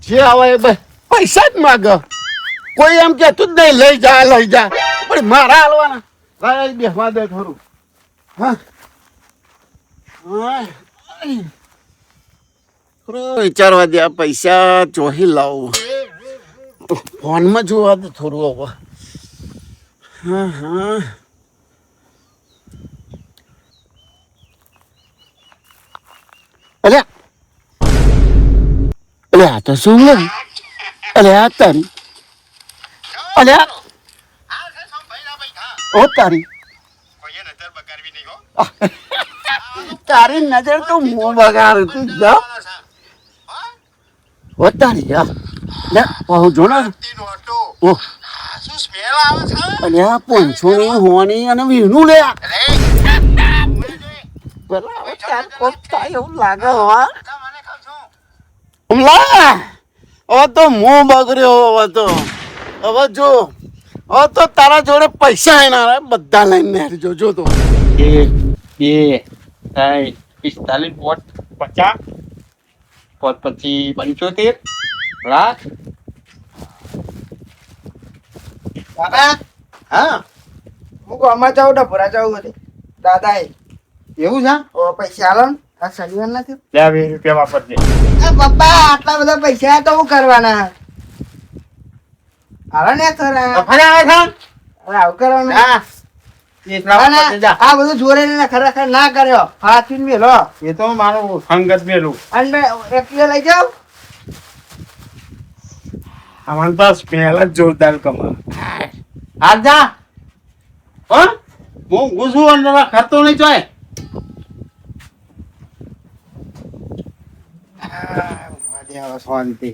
જે આવે પૈસા જ માગ. કોઈ એમ કેતું જ નહીં લઈ જા પણ મારા હાલવાના ભાઈ બેસવા દે થોડું. હા વિચારવા દે પૈસા ચોહી લાવું ફોનમાં જોવા દે થોડું હવે. હા અરે આ તો શું લે અરે આ તારી અરે ઓ તારી તારી નજર તો મોં બગાડ તું જા ઓ તારી લે હું જો ને ઓ અરે આ પોંછો ની હોની અને વીણું લે પેલા ચાર કોપ થાય એવું લાગે હા લા હવે તો મોં બગડ્યો હવે જો હવે તો તારા જોડે પૈસા એના બધા લઈને જો તો 1 2 3 45 પોટ 50 પોટ પછી 75 લાખ. કાકા હા હું ગામમાં જાઉં ડભોરા જાઉં બધે દાદા એવું છે ઓ પૈસા આલો ને આ શનિવાર ના થયો 20 રૂપિયા વાપરજે. પપ્પા આટલા બધા પૈસા તો હું કરવાના હાલો ને ખરા ફરે આવે છે હવે આવું કરવાનું હા એટલા વાપરજે જા. આ બધું જોડે ને ખરેખર ના કર્યો હાથી મેલો એ તો મારું સંગત મેલું. અને એકલા લઈ જાવ અમાર પાસ પહેલા જ જોરદાર કમા. હાલ જા હો હું ઘૂસું અંદર ખર્ચો નહીં જોય. શાંતિ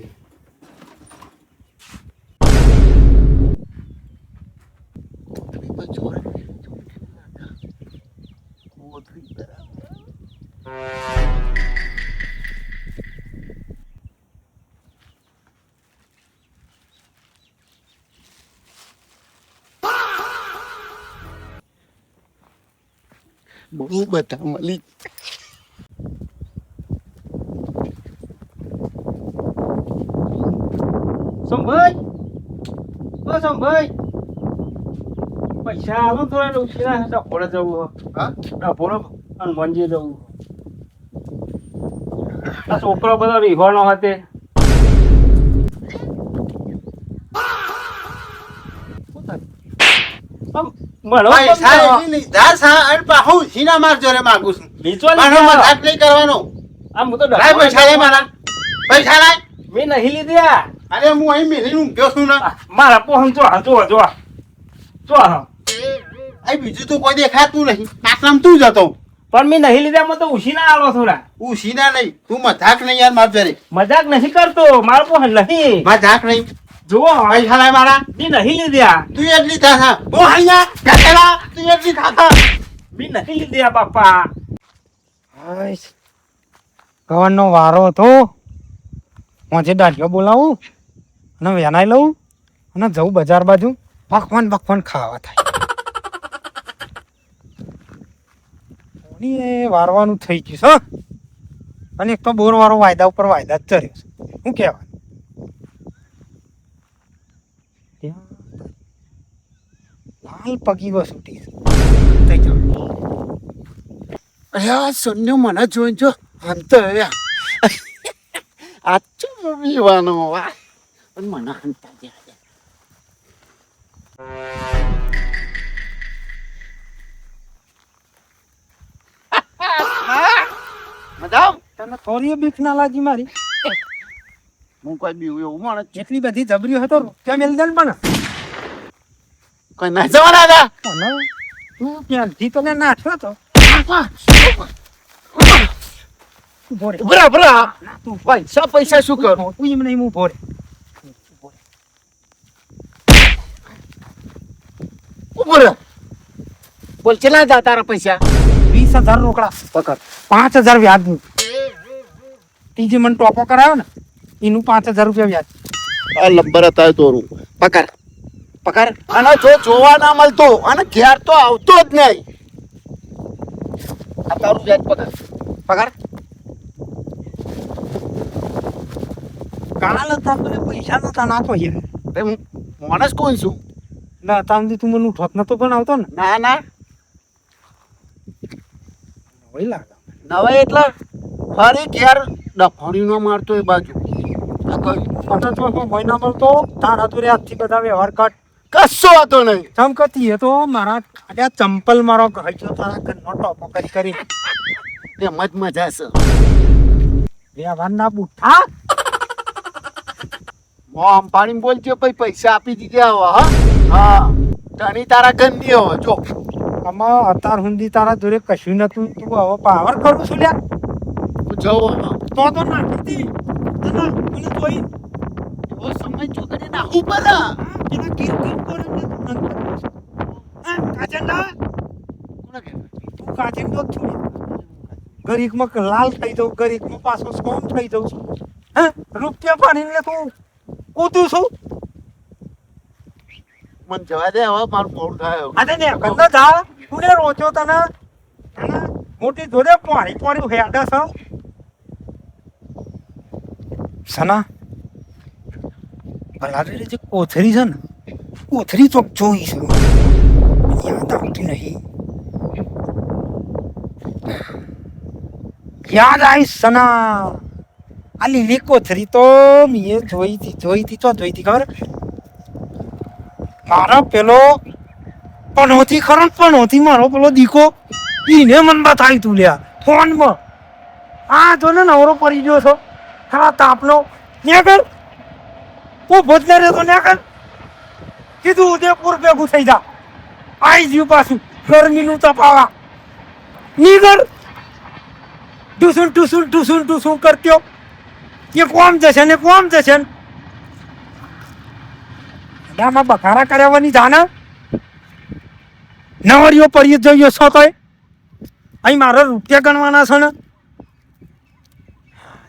બહુ બધા મળી સંભાઈ ઓ સંભાઈ પૈસા આલો થોડા ઉછીના ડફોડે જવું હા ડફોડો અને મંજી જવું. આ છોકરો બધો રીહોનો હતે પૈસા લીધા સા અને પાહુ સીના માર જોરે માંગુ છું મારો મજાક નહીં કરવાનો. લાય પૈસા લે મારા પૈસા લાય મેં નહીં લીધા. અરે હું અહીં મેલી ઊંઘ્યો છું ને મારા પોહન જો અહીં બીજું તો કોઈ દેખાતું નહીં આટલામાં તું જતો પણ મેં નહીં લીધા માં તો ઉછી ના આલો થોડા. ઉસીના નહીં તું મજાક નહીં યાર માર જોરે મજાક નથી કરતો મારો પોહન નહીં મજાક નહીં જુઓ પૈસા લાય મારા મેં નહીં લીધા. તું એટલી થા ઓ અહીંયા ગધેડા તું એટલી થા મેં નહીં લીધા બાપા. ગવનનો વારો હતો હું દાઢીઓ બોલાવું અને વેનાઈ લઉં અને જવું બજાર બાજુ પકવાન ખાવા થાય. એ વારવાનું થઈ ગયું છે અને એક તો બોર વાળો વાયદા ઉપર વાયદા જ ચર્યો છે શું કહેવાય લાલ પગી વસૂટી થઈ જાવ. અરે સોન્યો મને જોઈ જો અંત આ ચો પીવાનો વાહ પણ મને હંતા જાય મજામ તને થોડી બીક ના લાગી મારી હું કોઈ બીવું એવું માણસ જેટલી બધી જબરીઓ હતો રૂપિયા મેલ દે પણ કોઈ ના જવાના હતા તું ત્યાંથી તો ને નાખ્યો તો ભોરે બરાબર પૈસા શું કરું તું એમ નહીં હું ભોરે ઉપર બોલ કેટલા હતા તારા પૈસા 20,000 રોકડા પકડ 5,000 વ્યાજ નું ત્રીજે મને ટોપો કરાયો ને એનું 5,000 રૂપિયા વ્યાજ. આ લંબર હતા તોરું પકડ અને જો જોવા ના મળતો અને ઘેર તો આવતો જ નહીં આ તારું વ્યાજ પકડ કાલ હતા મને પૈસા નતા નાખો યાર તે હું માણસ કોણ છું? ના તામથી તું મને ઉઠોત નતો પણ આવતો ને ના ના હોય લાગે નવાઈ એટલે ફરી ઘેર ડફોડી નો મારતો એ બાજુ મને તો મહિના મળતો તારા તું આજથી બધા વ્યવહાર કટ કશો હતો નહીં. ચમકતી એ તો મારા આ ચંપલ મારો ગયો તારા ઘરનો ટોપો કરી એમ જ મજા છે. વ્યવહાર ના બુઠા મોમ પાણી બોલજો પછી પૈસા આપી દીધા હવે હા તણી તારા ગંદી હવે જો આમાં અત્યાર સુધી તારા જોડે કશું નતું તું હવે પાવર કરું છું લ્યા હું જવું હવે. તો નાખી દી મને જોઈ એવો સમય ચોકડી નાખવું પડે. પેલા કીર કોણ કાજન ના કોને કહેવાય? તું કાજન તો છું ગરીબમાં લાલ થઈ જાઉં ગરીબમાં પાછો સોમ થઈ જાઉં હા રૂપિયા પાણી તું કૂદું છું મને જવા દે હવે મારું મોડું થાય હવે. આજે ને કંદા જા તું ને રોચો તને મોટી જોડે પાણી પાણી હેડા છો સના ભલા રે જે કોથરી છે ને કોથરી ચોક જોઈ છે યાદ આવતી નહીં યાદ આવી સના આ લીલી કોથરી તો મેં જોઈ હતી તો જોઈ હતી ખબર મારો પેલો પનોતી ખરો પનોતી મારો પેલો દીકો ઈને મન બતાવી તું લ્યા ફોનમાં આ જો ને નવરો પડી ગયો છો ખરા તાપનો ન્યા કર તું બદલે રે તો ન્યા કર કીધું ઉદયપુર ભેગું થઈ જા આઈ જ્યું પાછું ગરમીનું તપાવા નીકળ ટુસુન કરત્યો એ કોમ જશે ને આમાં બખારા કરાવવાની જાના નવરીઓ પડી જઈએ છો તોય અહીં મારા રૂપિયા ગણવાના છે ને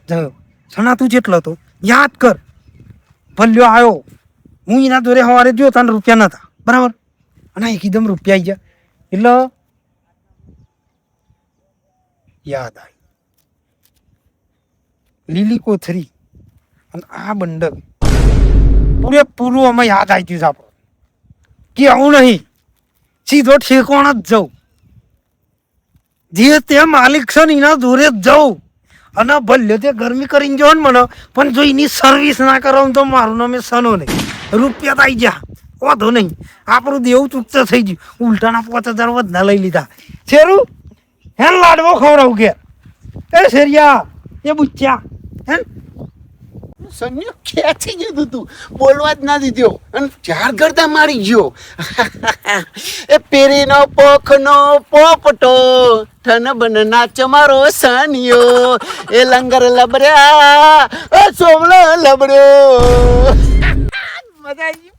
જો સના તું જેટલો તો યાદ કર ભલ્યો આવ્યો હું એના દોરે સવારે જો તને રૂપિયા નતા બરાબર અને એકદમ રૂપિયા આવી ગયા એટલે યાદ આવી લીલી કોથરી અને આ બંડલ પૂરેપૂરું અમે યાદ આવી ગયું છે આપણું કે આવું નહીં સીધો ઠેકોણ જ જાઉં જે તે માલિક છે ને એના દૂરે જ જાઉં અને ભલે તે ગરમી કરીને જો ને મને પણ જો એની સર્વિસ ના કરાવું તો મારું નામે સનો નહીં રૂપિયા તો આવી ગયા વાંધો નહીં આપણું દેવું ચૂકતો થઈ ગયું ઉલટાના 5000 વધના લઈ લીધા શેરું હે લાડવો ખવડાવું કે એ શેરિયા એ બુચ્ચા હે સંયો ખેંચી ગયું તું બોલવા જ ના દીધો અને ચાર ગરદા મારી ગયો એ પેરીનો પોખનો પોપટો ઠન બન નાચ મારો સાનિયો એ લંગર લબડ્યા એ સોમલો લબડ્યો મજા આવી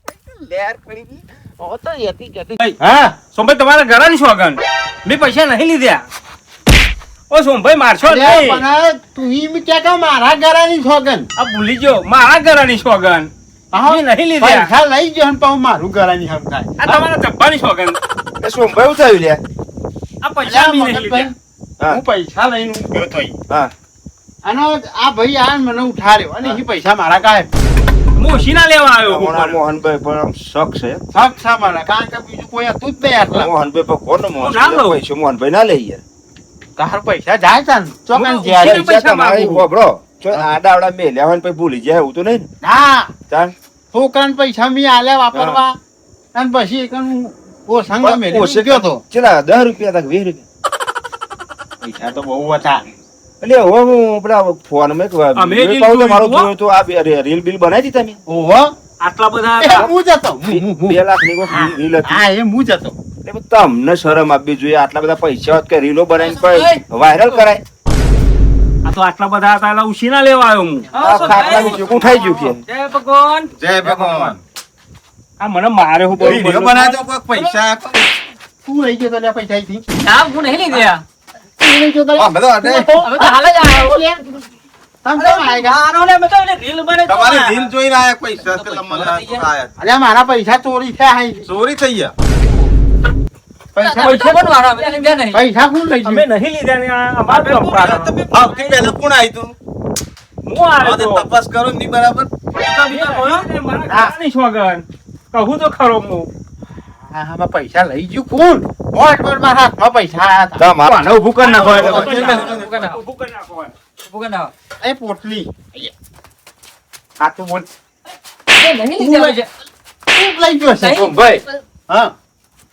લેર પડી ગઈ ઓ તો યતી જતી હા સોમભાઈ તમારા ઘરાની સોગન મેં પૈસા નહીં લીધા ઓ સોમભાઈ મારશો નહીં પણ તું ઈમ કે મારા ઘરાની સોગન આ ભૂલી ગયો મારા ઘરાની સોગન મેં નહીં લીધા પૈસા લઈ ગયો ને પાછું મારું ઘરાની હમ થાય આ તમારા જબ્બાની સોગન એ સોમભાઈ ઉઠાવી લે આ પૈસા મેં નહીં મગનભાઈ, લીધા હું પૈસા લઈને ગયો તો હા અને આ ભાઈ આ મને ઉઠાડ્યો અને એ પૈસા મારા કાંઈ હું ઉશીના લેવા આવ્યો મોહનભાઈ પણ આમ શક છે શક છે મારા કારણ કે બીજું કોઈ હતું જ નહીં આટલા મોહનભાઈ પણ કોણ હું ના લઉં. પૈસા મોહનભાઈ ના લઈ યાર તાર પૈસા જાય છે ને ચોકન હું જાય ઉછીના પૈસા તમારી માંગુ. ખોબરો જો આડાવડા મેલ્યા હોય ને પછી ભૂલી જાય એવું તો નહીં ને ના ચાલ છોકરાને પૈસા મેં આલ્યા વાપરવા અને પછી એક ઓ સંગ મેલી ઓછે ગયો તો ચલા 10 રૂપિયા તક 20 રૂપિયા પૈસા તો બહુ હતા એટલે હવે હું પેલા ફોન માં અમે રીલ મારો જોયું, જોયો તો આ રીલ બિલ બનાવી હતી તમે ઓહો આટલા બધા એ હતા. હું જ હતો હું. 2 લાખ ની કોઈ રીલ હતી હા એ હું જ હતો એટલે તમને શરમ આપવી જોઈએ આટલા બધા પૈસા હોત કે રીલો બનાવીને કોઈ વાયરલ કરાય આ તો આટલા બધા હતા એટલે ઉશીના લેવા આવ્યો હું આ ખાટલાનું ચીકું ખાઈ ગયું કે જય ભગવાન જય ભગવાન આ મને મારે હું બહુ વિડિયો બનાવતો કોક પૈસા તું લઈ ગયો તો લે પૈસા અહીંથી હું નહીં લીધા તું લઈ ગયો તો લે. હવે તો હાલ જ આવ્યો તમ કેમ આયેગા? આનો ને મેં તો એને રીલ બને તો તમારી રીલ જોઈને આયા પૈસા કે તમને આયા અલ્યા મારા પૈસા ચોરી થયા અહીં. ચોરી થઈ ગયા પૈસા પૈસા પણ મારા મેં લીધા નહીં પૈસા કોણ લઈ અમે ગયું નહીં લીધા ને આ અમારે કંપાળા. ભાવથી પહેલા કોણ આવ્યું તું હું આવ્યો તો. તપાસ કરો ની બરાબર મારા ઘરાની સોગન કહું તો ખરો હું. આમાં પૈસા લઈ ગયું કોણ? મોટ મારા હાથમાં પૈસા આયા હતા. તમે આને ઊભું કરી નાખો એટલે. ઊભું કરી નાખો. ઉભો ના એ પોટલી સાચું બોલ. નહીં લીધા પૈસા. તું લઈ ગયો છે. નહીં. ભાઈ હા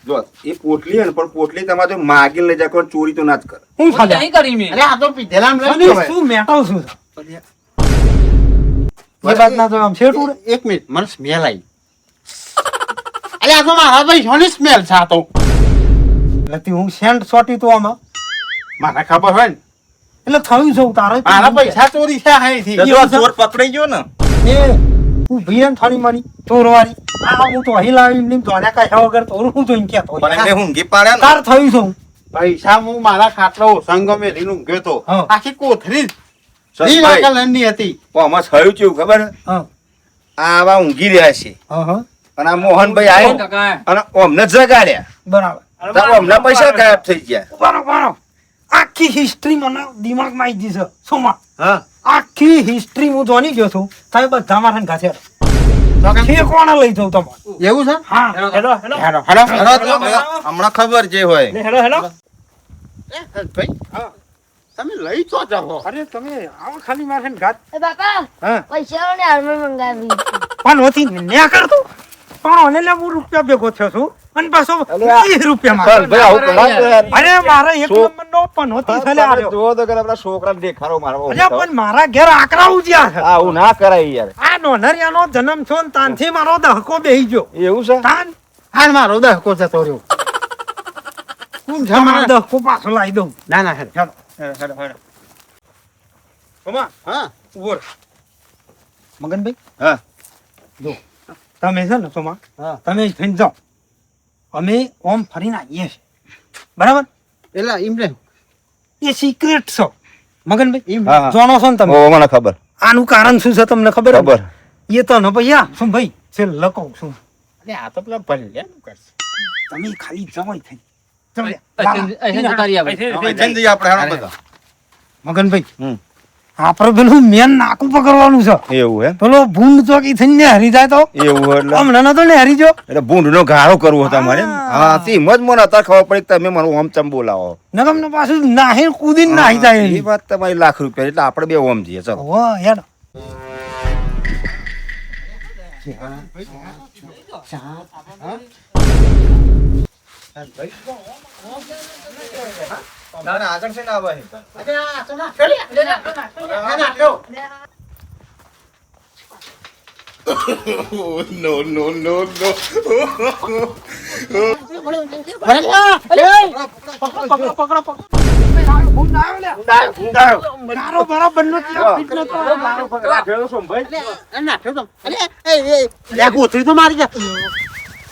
જો એ પોટલી હે ને પણ પોટલી તમારે જો માગીને લઈ જાય ચોરી તો ના જ કરે. હું ખાધા નહીં કરી મેં. અરે આ તો પીધેલા લઈ અને ગયો શું મેટાવ છું એ વાત ના તો આમ શેઠું રે. એક મિનિટ મને સ્મેલ આવી. અરે આ તો મારા ભાઈ સોની સ્મેલ છે આ તો. એટલે તી હું સેન્ટ સોટી તો આમાં મને ખબર હોય ને એટલે થયું છે તારે મારા પૈસા ચોરી છે અહીંથી. તો આ ચોર પકડાઈ ગયો ને એ હું ભીરણ થાળી મારી ચોરવારી આ હું તો અહીં લાવી ને ધોળ્યા કાઢ્યા વગર તો હું તો એમ કહેતો પણ એમને ઊંઘી પાડ્યા ને તાર થયું છે હું પૈસા હું મારા ખાટલો સંગમે રીનું ગયો તો હા. આખી કોથરી સંતભાઈ, ની હતી. આમાં થયું કેવું ખબર હે? હા આ આવા ઊંઘી રહ્યા છે હા અને આ મોહનભાઈ આયા કાકા. અને અમને જગાડ્યા બરાબર તો અમને પૈસા ગાયબ થઈ ગયા. બરાબર આખી હિસ્ટ્રી મને દિમાગમાં આવી ગઈ છે સોમાં હા આખી હિસ્ટ્રી હું જોની ગયો છું તમે બધા મારા ઘાસે તો કેમ? કોણે લઈ જાઉં તમારે એવું છે? હા હેલો હેલો હેલો હેલો તો હમણાં ખબર જે હોય હેલો હેલો એ ભાઈ તમે લઈ તો જાઓ. અરે તમે આવો ખાલી મારે ઘાત એ બાપા હા પૈસા ને હાલમાં મંગાવી પણ હોતી ન્યા કરતો પણ મને લે હું રૂપિયા ભેગો થયો છું અને પાછો 20 રૂપિયા ચાલ ભાઈ આવું મારે કરાય તો યાર. અરે મારે એક શો- નંબર નો પણ હોતી છે લે આર્યો. જુઓ તો ખરા પેલા છોકરાને દેખાડો મારો. અરે પણ મારા ઘેર આકરા ઉજ્યા છે આવું ના કરાય યાર. આ નોનરિયાનો જન્મ થયો ને તાનથી મારો દહકો બેહી ગયો એવું છે તાન હાલ મારો દહકો જતો રહ્યો. કોણ છે મારો મને? દહકો પાછો લાવી દઉં ના ના હેલો હેડો હેડો કમા હા ઉભો રહો. મગનભાઈ હા જો તમે છે ને સોમા હા. તમે જ થઈને જાઓ અમે ઓમ ફરીને આવીએ છીએ બરાબર એલા એમ રે એ સિક્રેટ છો મગનભાઈ એમ હા, હા. જાણો છો ને તમે ઓ મને ખબર આનું કારણ શું છે તમને ખબર ખબર. એ તો ન ભૈયા શું ભાઈ છે લકો શું અરે આ તો પેલા ભલ્યાનું કરશે. તમે ખાલી જવાય થઈ અહીં જતા રહ્યા ભાઈ. જઈને જઈએ આપણે હેડો બધા મગનભાઈ હમ. આપણે પેલું મેન નાકું પકડવાનું છે એવું હે પેલો ભૂંડ ચોકી થઈને હરી જાય તો એવું એટલે હમણાં નતો ને હરી જો એટલે ભૂંડનો ગાળો કરવો હતો મારે હા તેમ જ મને અત્યારે ખબર પડી કે તમે મને ઓમ ચમ બોલાવો નગમ ને પાછું નાહી કૂદીને નાહી જાય એ વાત તમારી લાખ રૂપિયા એટલે આપણે બે ઓમ જઈએ ચલો વાહ યાર તારે આગળ છે ને આવે અરે આ તો ના ફેરી. ના નાખ્યો. નો નો નો નો ગારો બરાબર નો નાખ્યો તો. અરે એ લે ગોથરી તો મારી જા.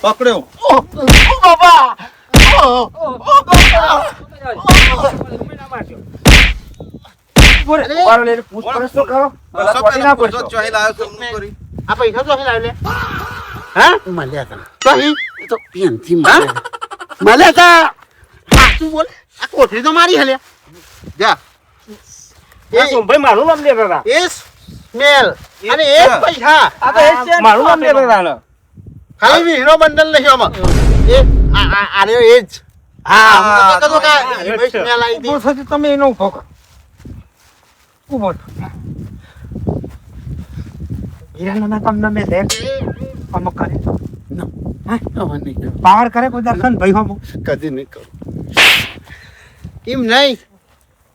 પકડ્યો પૂછપરછ તો કરો ચોહી લાવ્યો તો હું કરી આ પૈસા તો લાવી લે. હા મળ્યા તને તો અહીં એ તો પેનથી મળ્યા. મળ્યા તા. સાચું બોલ. આ કોથરી તો મારી હલે જા. આ સોમભાઈ મારું નામ લેતા હતા. એ સ્મેલ અને એ જ પૈસા આ તો એ જ છે. મારું નામ લેતા હતા ને. ખાલી વીરો બંડલ નહીં આમાં. એ આરે એ જ. હા મને તો કહેતો કે એ ભાઈ સ્મેલ આવી હતી. ઉભો થતી તમે એનો ઉભો કર ઉભો થો હીરાના તમને મેં દેખ અમુક કરે પાવર કરે કોઈ દર્શન ભાઈ હમ કદી નહીં કરું. એમ નહીં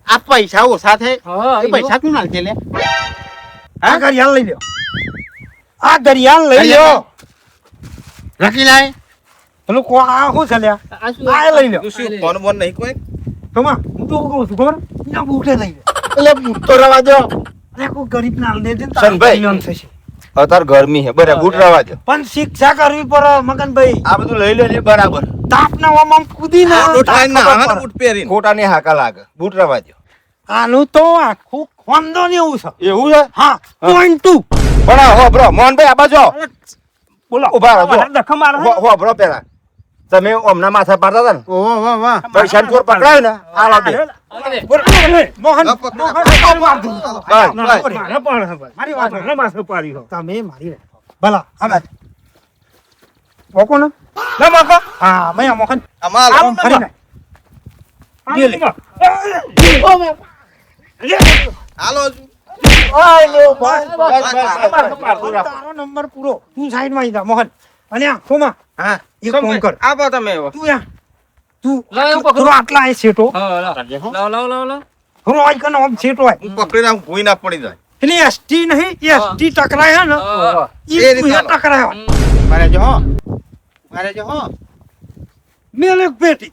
આ પૈસા ઓછા થાય હા, એ પૈસા કોણ નાખે લે? આ ઘડિયાળ લઈ લ્યો આ ઘડિયાળ લઈ લ્યો રાખી લાય. પેલું કો આ શું છે લ્યા આ શું? આ લઈ લ્યો તું શું ફોન બોન નહીં કોઈ તોમા હું તો કહું છું ખબર એના બૂટે લઈ લે એટલે બૂટો રવા દો. અરે કોઈ ગરીબ ના દે દે સનભાઈ. થશે અત્યારે ગરમી છે બરાબર બૂટ રવા દો પણ શિક્ષા કરવી પડે મગનભાઈ આ બધું લઈ લે બરાબર તાપના ઓમાં કૂદીને લોટાઈને ખબર આવે ને પડે. બૂટ પહેરીને ખોટા ની હાકા લાગે બૂટ રવા દો આનું તો આખું ખોંદો ને એવું છે એવું છે હા પોઈન્ટ ટુ પણ હો બ્રો મોહનભાઈ આ બાજુ આવો. બોલો ઉભા રહો જો. દખમ મારે છે. હો બ્રો પેલા તમે હમણાં માથા પાડતા હતા ને ઓહો વાહ વાહ પૈસા ચોર પકડાયો ને આ લો બે મોહન મારી વાત માથે પાડી હો. તમે મારી ભલા હવે મોકો ને ના મોકો. હા મેં મોહન અમાલ આમ ફરી નાખ. આ લે. હાલો તારો નંબર પૂરો તું સાઈડમાં આવી જા મોહન અને આ સોમા હા એક ફોન કર આપો તમે એવો. તું યા તું લાવ, એવું પકડો. થોડો આટલા આ સેટો લાવ. થોડો આઈ કનો આમ સેટો આય હું પકડીને આમ ભૂઈ ના પડી જાય. એટલે એસટી નહીં એસટી ટકરાય હે ને એ ઈ તું રીતના. ટકરાયો મારે જો હો મારે જો હો મેલે પેટી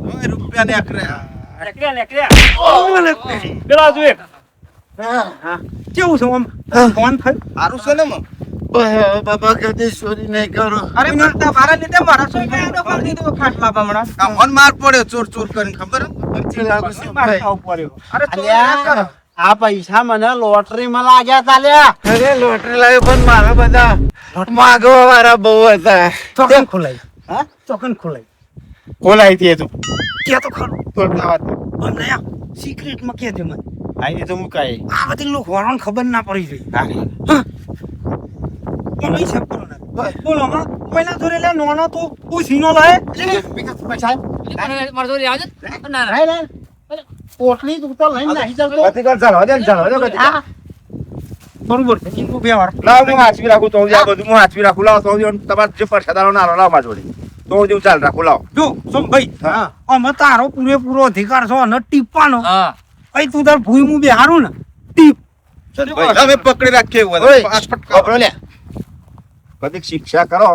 હવે રૂપિયા ને આખરે. મેલે પેટી પેલા જો એક. કેવું છે આમ ફોન થયો હારું છે ને મં? બાબા કદી ચોરી નહીં કરો અરે મારતા મારા લીધે મારા સોય કાઢો કરી દીધો ખાટલા બમણા. આ મન માર પડ્યો ચોર ચોર કરીને ખબર હે? મારતા ઉપર આવ્યો. અરે ચોરી અલ્યા, ના કરો. આ પૈસા મને લોટરીમાં લાગ્યા તા લ્યા અરે લોટરી લાવ્યો પણ મારા બધા માગવા વાળા બહુ હતા ચોકન ખોલાઈ હા? ચોકન ખોલાઈ ખોલાઈ હતી એ તો કે તો ખરો તોડતા વાત અમને સિક્રેટ માં કે દે મને આઈ તો મુકાય આ બધી લોકો વાળાને ખબર ના પડી જોઈએ પણ અહીં છે બોલો ને. બોલો હમણાં પહેલા જોડે લે નોનો તો પૂછીનો લાય પૈસા મારે જોડે આવજો. ના, ના. નહીં નહીં પોટલી તું તો લઈને નાહી જતો ગતિ કર ચાલો દે ચાલો ગતિ હા બરોબર છે ઈનું બે વાર લાવ હું હાચવી રાખું તો આ બધું હું હાચવી રાખું લાવ તો તમારે જે પરસાદારો નાલો લાવ માં જોડે તો જેવું ચાલ રાખું લાવ જો સોમ ભાઈ હા અમે તારો પૂરેપૂરો અધિકાર છો અને ટીપવાનો હા. અહીં તું તાર ભૂઈ હું બેહારું ને ટીપ ભાઈ, અમે પકડી રાખીએ એવું ઓય, હતું. પાંચ ફટકા. ખબરો લે કદીક શિક્ષા કરો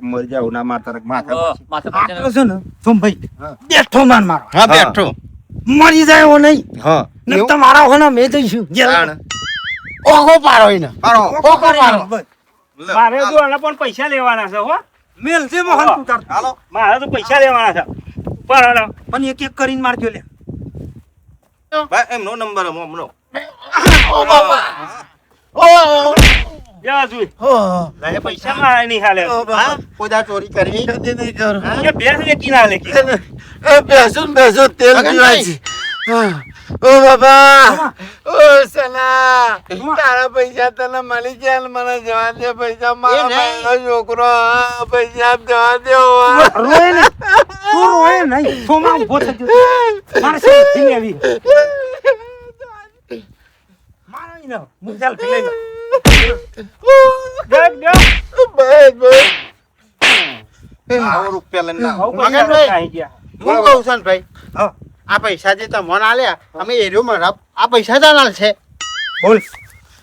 મરી જાવ ના મારતા માથા માથે આટલો પડશે છે ને સોમ ભાઈ હા. બેઠો માન મારો હા બેઠો. મરી જાય એવો નહીં હા ને તમારા હોના મેં જઈશું તાણ. ઓહો પાડો એને પાડો. ઓહો પાડો બસ. લે, મારે હાલો. જો આના પણ પૈસા લેવાના છે હો. મેલ છે મોહન તું તાર હાલો. મારે તો પૈસા લેવાના છે. પણ પણ એક એક કરીને મારજો લે ભાઈ, એમનો નંબર હમણાં. યા જોઈ. ઓહો એ પૈસા મારે નહીં હાલે. હા કોદા ચોરી કરી કદી નહીં કરો એ ભેંસ વેચી ના લે કે. બેસો તેલ પીવાય છે ઓ બાબા ઓ સલા તારા પૈસા તને મળી ગયા ને મને જવા દે પૈસા મારા ભાઈનો છોકરો હા, પૈસા જવા દે રોય ને તું રોય નહીં સોમાં ઉભો થજો મારે સે લેવી મારો ઈ ન મુજાલ પી લે ગટ ગટ. બસ આવો રૂપિયા લઈને ના. આવું પૈસા મગનભાઈ. આવી ગયા. હું કહું છું ને ભાઈ હા. આ પૈસા જે તમને આલ્યા અમે એર્યો મારા આ પૈસા તાના છે બોલ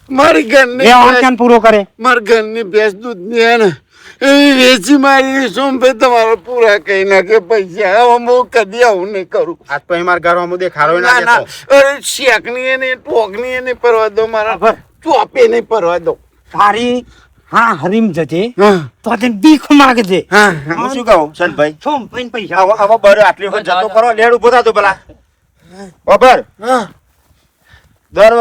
મારી ઘરની એ વાક્યાન પૂરો કરે મારા ઘરની ભેંસ દૂધ ને ને એવી વેચી મારી શું ભાઈ તમારે પૂરા કહી નાખે પૈસા હવે હું કદી આવું નહીં કરું આજ પછી મારા ઘરમાં દેખાડો ના ના ના અરે શેકની એને ટોકની એને પરવા દો મારા ચોપે નહીં પરવા દો તારી હા હરીમ જજે હા તો તેને ભીખ માગજે હા હું શું કહું સનભાઈ સોમ પૈન પૈસા આવો આવો બર આટલી વખત જતો કરો લેડ ઉભો થાતો પેલા બબર હા દર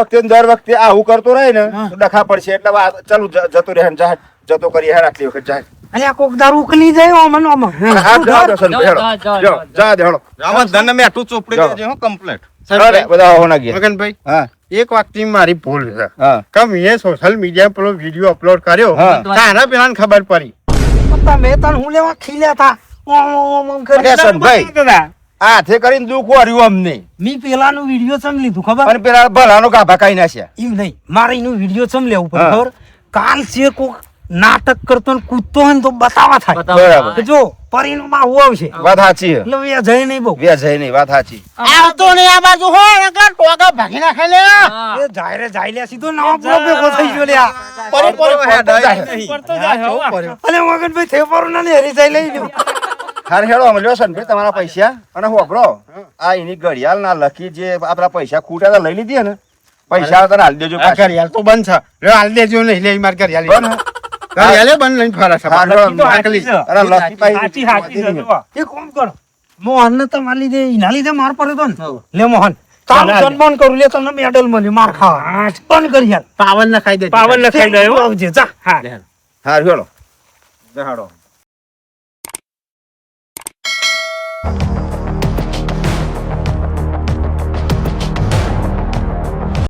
વખતે આવું કરતો રહે ને તો ડખા પડશે એટલે ચાલુ જતો રહે ને જતો કરી હેડ આટલી વખત જાય અલ્યા કોક દારૂ ઉકલી જાય ઓમન ઓમ હા જાઓ સનભાઈ હેડો જાઓ, જાઓ જા દે હેડો આમાં ધન મેં આટલું ચોપડી જાઓ. દેજે હો, complete. અરે બધા હોના ગયા મગનભાઈ હા એક વાતની મારી ભૂલ છે હા કે મેં સોશિયલ મીડિયા પર વિડીયો અપલોડ કર્યો હા. તારા પેલાને ખબર પડી તમે તન હું લેવા ખીલ્યા તા ઓમ ઓમ કરી અરે સનભાઈ હાથે કરીને દુઃખ વાર્યું અમને મી પેલાનું વિડિયો ચમ લીધું ખબર અને પેલા ભલાનો ગાભા કાઈ નાખ્યા એમ નહીં મારે એનું વિડિયો ચમ લેવું પડે હા. ખબર કાલ છે કોક નાટક કરતો ને કૂદતો હોય ને તો બતાવા થાય બરાબર. કે જો પરિણામ આવું આવશે વાત સાચી એટલે વે જઈ નહીં બહુ વ્યાજ નહીં વાત સાચી આવતો નહીં આ બાજુ હો નકર ટોકા ભાગી નાખે લે એ જાય રે જાય લે સીધો નવા પૂરો ભેગો થઈ ગયો લે આ. પડતો જાય હો. અલે મગનભાઈ થેપરું ના ને હરી જાય લઈ લ્યો હાર હેડો અમે લ્યો સનભાઈ તમારા પૈસા અને હોભળો આ એની ઘડિયાળ ના લખી જે આપણા પૈસા ખૂટ્યા તા લઈ લીધી ને પૈસા તને હાલ દેજો આ પાછા. ઘડિયાળ તો બંધ છે લે હાલ દેજો નહીં લે માર ઘડિયાળ બંધ? ઘડિયાળે બંધ લઈને ફરે છે હાર હેડો, તો નાખલી. સાચી છે. અરે લખી પાછી સાચી સાચી છે જુઓ. એ કોમ કરો મોહન ને તમારા લીધે એના લીધે માર પડ્યો તો ને લે મોહન તારું ના, સન્માન કરું લે તમને મેડલ મળ્યું માર ખાવા બંધ કરી યાર પાવન ના ખાઈ દે પાવન લખાઈ ગયો. આવજે જા હા હાર હેડો જહાડો